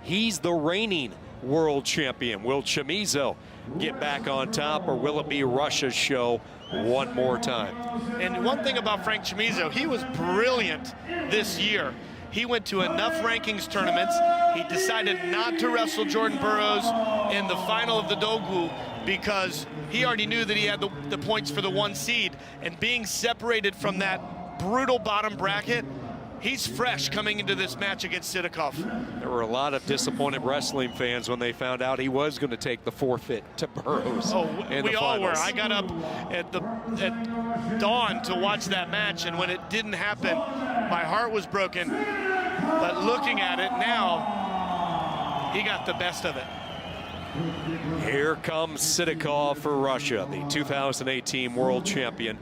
He's the reigning world champion. Will Chamizo get back on top, or will it be Russia's show one more time? And one thing about Frank Chamizo, he was brilliant this year. He went to enough rankings tournaments. He decided not to wrestle Jordan Burroughs in the final of the Dogu because he already knew that he had the points for the 1 seed. And being separated from that brutal bottom bracket, he's fresh coming into this match against Sidakov. There were a lot of disappointed wrestling fans when they found out he was going to take the forfeit to Burroughs. Oh, in we the all were. finals. I got up at dawn to watch that match, and when it didn't happen, my heart was broken. But looking at it now, he got the best of it. Here comes Sidakov for Russia, the 2018 world champion.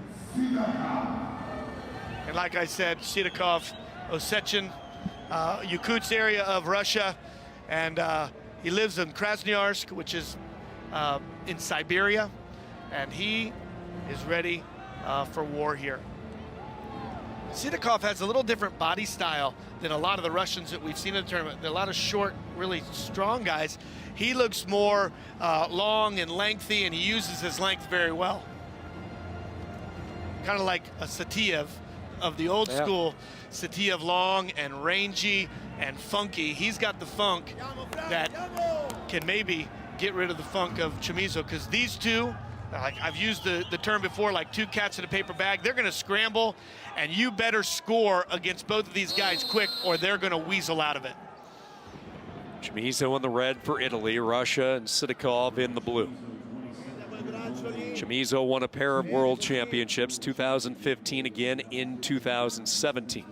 And like I said, Sidakov, Ossetian, Yakutsk area of Russia, and he lives in Krasnoyarsk, which is in Siberia, and he is ready for war here. Sidakov has a little different body style than a lot of the Russians that we've seen in the tournament. They're a lot of short, really strong guys. He looks more long and lengthy, and he uses his length very well. Kind of like a Satiev of the old school. Satiev, long and rangy and funky. He's got the funk that can maybe get rid of the funk of Chamizo, because these two, like I've used the term before, like two cats in a paper bag. They're going to scramble, and you better score against both of these guys quick, or they're going to weasel out of it. Chamizo in the red for Italy, Russia, and Sidakov in the blue. Chamizo won a pair of world championships, 2015 again in 2017.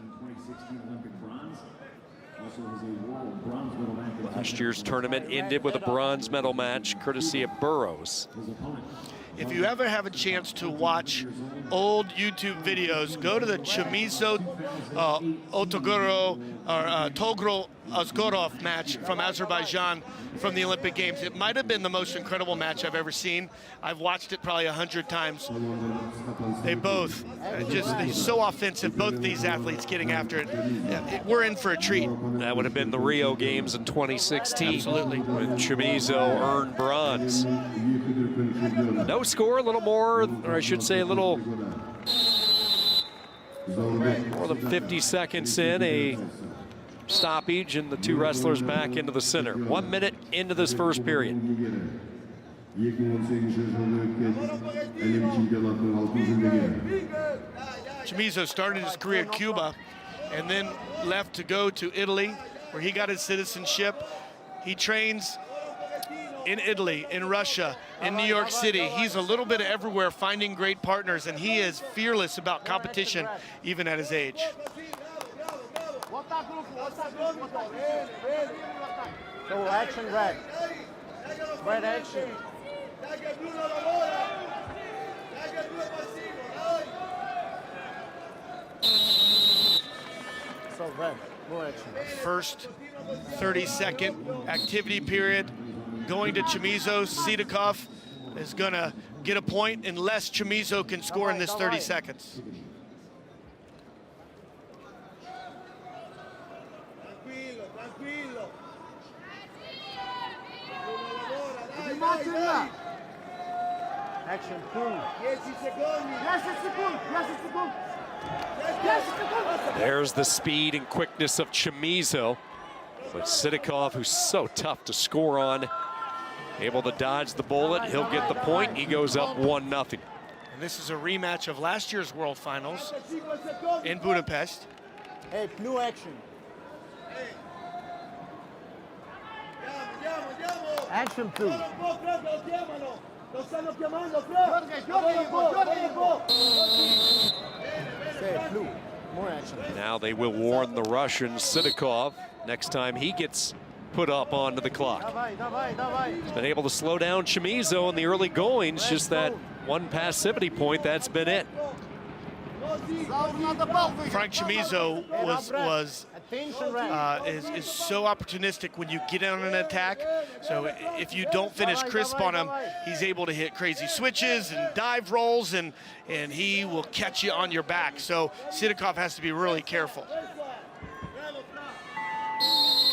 Last year's tournament ended with a bronze medal match courtesy of Burroughs. If you ever have a chance to watch old YouTube videos, go to the Chamizo Otogoro or Togro Asgorov match from Azerbaijan from the Olympic Games. It might have been the most incredible match I've ever seen. I've watched it probably 100 times. They both, they're so offensive, both these athletes getting after it. We're in for a treat. That would have been the Rio Games in 2016. Absolutely. When Chamizo earned bronze. No score, a little more, or I should say a little more than 50 seconds in, a stoppage, and the two wrestlers back into the center. 1 minute into this first period. Chamizo started his career in Cuba and then left to go to Italy, where he got his citizenship. He trains in Italy, in Russia, in New York City. He's a little bit of everywhere, finding great partners, and he is fearless about competition, even at his age. So action, red. Red action. So red, more action. First 30-second activity period going to Chamizo. Sidakov is gonna get a point unless Chamizo can score in this 30 seconds. Action, two. There's the speed and quickness of Chamizo. But Sidakov, who's so tough to score on, able to dodge the bullet. He'll get the point. He goes up 1-0. And this is a rematch of last year's World Finals in Budapest. Hey, blue action. Action, two. Say blue. More action. Now they will warn the Russian Sidakov next time he gets put up onto the clock. He's been able to slow down Chamizo in the early goings, just that one passivity point, that's been it. Frank Chamizo is so opportunistic when you get on an attack. So if you don't finish crisp on him, he's able to hit crazy switches and dive rolls, and he will catch you on your back. So Sidakov has to be really careful.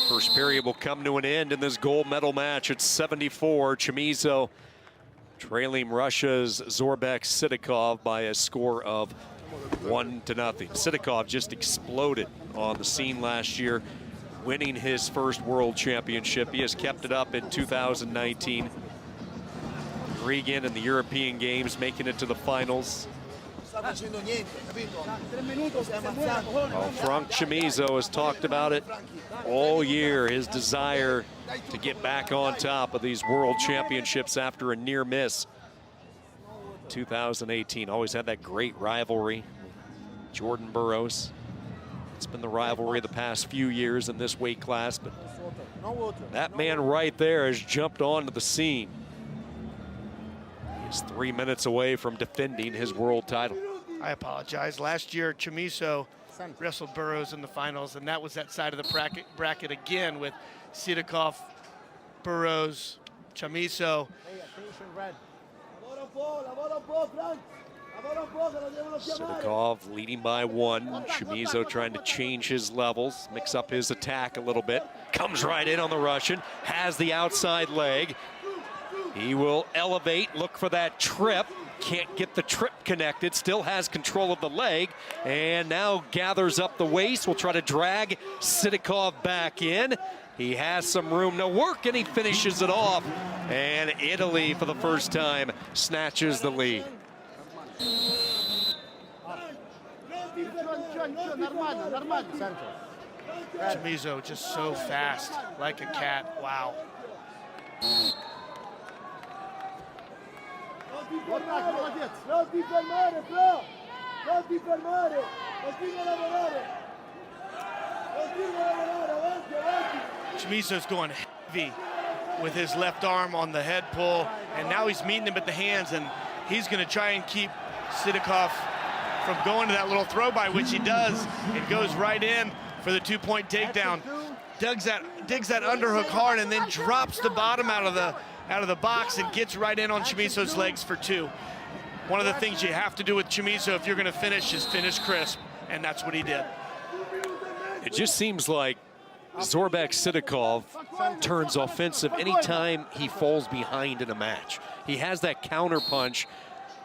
First period will come to an end in this gold medal match at 74. Chamizo trailing Russia's Zaurbek Sidakov by a score of 1-0. Sidakov just exploded on the scene last year, winning his first world championship. He has kept it up in 2019. Regan in the European Games, making it to the finals. Frank Chamizo has talked about it all year, his desire to get back on top of these world championships after a near miss. 2018, always had that great rivalry. Jordan Burroughs. It's been the rivalry the past few years in this weight class, but that man right there has jumped onto the scene. He's 3 minutes away from defending his world title. I apologize. Last year, Chamizo wrestled Burroughs in the finals, and that was that side of the bracket again with Sidakov, Burroughs, Chamizo. Sidakov leading by 1. Chamizo trying to change his levels, mix up his attack a little bit. Comes right in on the Russian, has the outside leg. He will elevate, look for that trip. Can't get the trip connected, still has control of the leg, and now gathers up the waist. Will try to drag Sidakov back in. He has some room to work, and he finishes it off. And Italy, for the first time, snatches the lead. Chamizo just so fast, like a cat. Wow. Chamizo's going heavy with his left arm on the head pull, and now he's meeting him at the hands, and he's going to try and keep Sidakov from going to that little throw by, which he does. It goes right in for the 2-point takedown. Digs that underhook hard, and then drops the bottom out of the box and gets right in on Chamizo's legs for 2. One of the things you have to do with Chamizo if you're going to finish is finish crisp, and that's what he did. It just seems like Zaurbek Sidakov turns offensive anytime he falls behind in a match. He has that counter punch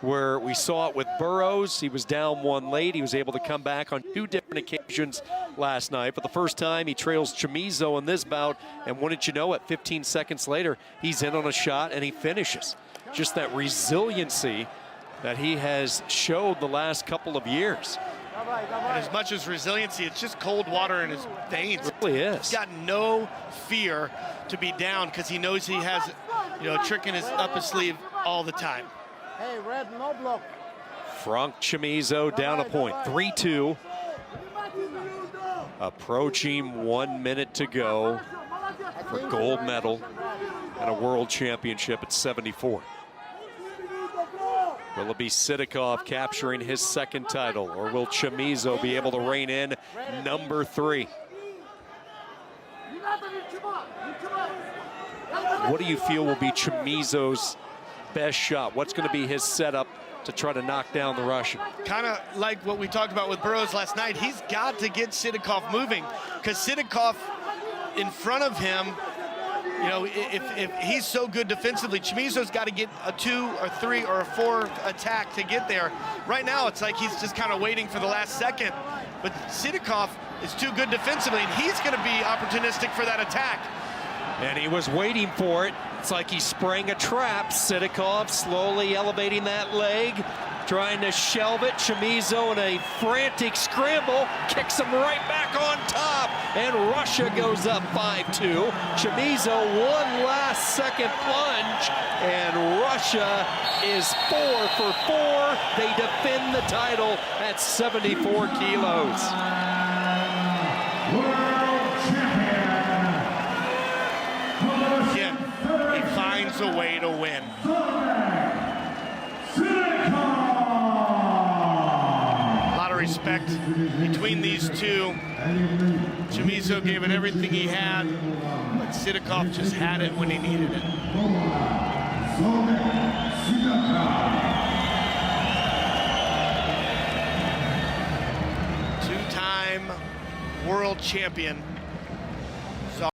where we saw it with Burroughs. He was down 1 late. He was able to come back on 2 different occasions last night. But the first time he trails Chamizo in this bout, and wouldn't you know it, 15 seconds later, he's in on a shot and he finishes. Just that resiliency that he has showed the last couple of years. And as much as resiliency, it's just cold water in his veins. It really is. He's got no fear to be down because he knows he has, a trick up his sleeve all the time. Hey, red, no block. Frank Chamizo down a point, 3-2. Approaching 1 minute to go for gold medal and a world championship at 74. Will it be Sidakov capturing his second title, or will Chamizo be able to rein in number 3? What do you feel will be Chamizo's best shot? What's going to be his setup to try to knock down the Russian? Kind of like what we talked about with Burroughs last night. He's got to get Sidakov moving, because Sidakov in front of him, if he's so good defensively, Chamizo's got to get a 2 or 3 or a 4 attack to get there. Right now, it's like he's just kind of waiting for the last second. But Sidakov is too good defensively, and he's going to be opportunistic for that attack. And he was waiting for it. It's like he sprang a trap. Sidakov slowly elevating that leg, trying to shelve it. Chamizo in a frantic scramble kicks him right back on top, and Russia goes up 5-2. Chamizo, one last second plunge, and Russia is 4 for 4. They defend the title at 74 kilos. Again, he finds a way to win. A lot of respect between these two. Chamizo gave it everything he had, but Sidakov just had it when he needed it. Two-time world champion